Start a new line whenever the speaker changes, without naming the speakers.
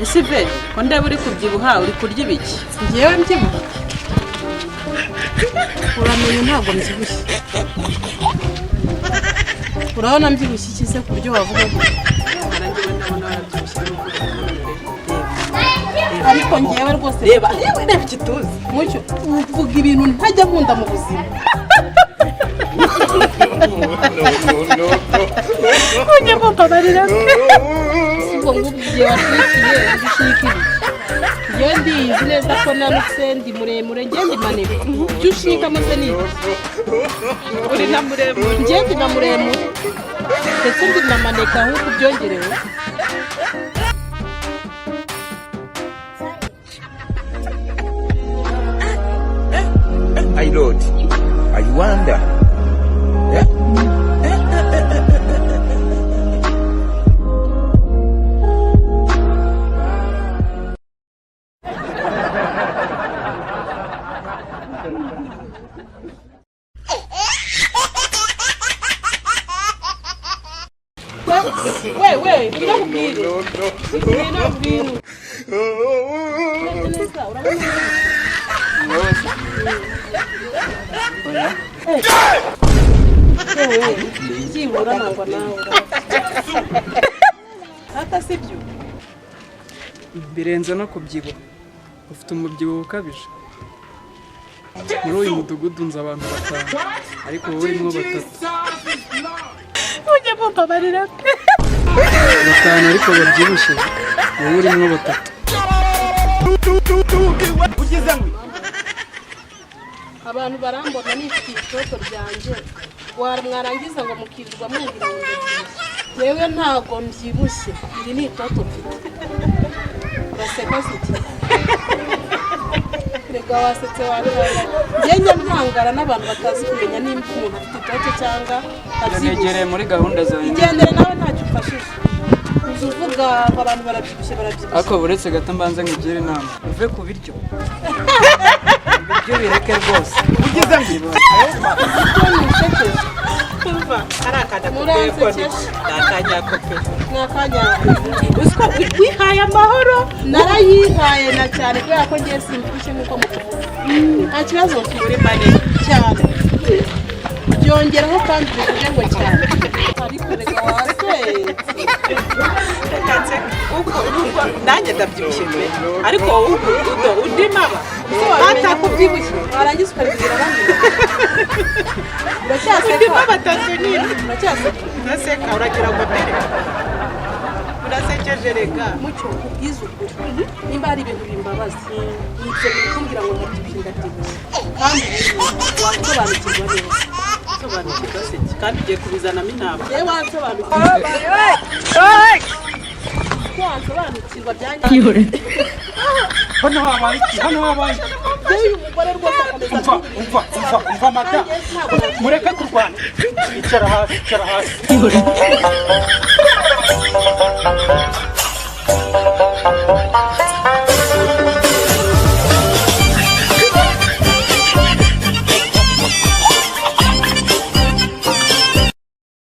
ese be ko ndaba uri kubyibuha uri kurya ibiki?
Ngewe mbyibuha uramenye ntabwo mbyibushye. Urabona mbyibushye iki se ku buryo wavuga ko ariko ngewe rwose
reba ikituzi
mucyo uvuga ibintu ntajya nkunda mu buzima.
ujye mubabarira
ubwo ngubwiye watwikiye udushikire ngewe ndizi neza ko nanutse ndi muremure ngewe ndi maneko ibyo ushika mose ni
uri na muremure
ngewe ndi na muremure ndetse ndi na maneko ahubwo byongerewe.
My Lord, I wonder. Yeah?
Wait, ndakubwire. Ndakubwire. Byibura ntabwo nawe hata sibyo
birenze no kubyibuha ufite umubyibuho ukabije muri uyu mudugudu nzi abantu 5 ariko wowe urimo 3
ujye mubabarira
5 ariko babyibushye wowe urimo 3
abantu barambona n'ifite itoto ryanjye mwarangiza ngo mukirirwa mumbwira ngo ndabyibushye yewe ntabwo mbyibushye iri ni itoto mfite uraseka ziti rega wasetse wakara njye ntangara n'abantu batazi kumenya nimba umuntu afite itoto cyangwa abyibushye
negereye muri gahunda zawe
igendere nawe ntacyo ufashije uzi uvuga ngo abantu barabyibushye
ariko buretse gato mbanza nkigire inama uve ku biryo ibyo bireke rwose
Ugeze ngo
kumva ari akadakope n'akanyakope
uziko
wihaye amahoro
narayihaye na cyane kubera ko ngiye simbyushye nk'uko mukuvuga nta kibazo
muri manini
cyane byongeraho kandi bivuze ngo cyane ariko reka wasetse
nanjye ndabyibushye pe ariko undi maba
batakubyibushye warangiza ukabibwira abandi uracyaseka
batatu nyine
uracyaseka
uraseka uragira ngo mbere urasekeje rega
mucyo ubwiza ukuri nimba hari ibintu bimbabaza nibyo bikumbwira ngo ndabyibushye ndabyibushye kandi wasobanukirwa neza
sobanukirwa se kandi ugiye kubizanamo inama
yewe wasobanukirwa wasobanukirwa byanjye
hano habaye
uyu mugore rwose akomeza
umva mata mureke kurwana icara hasi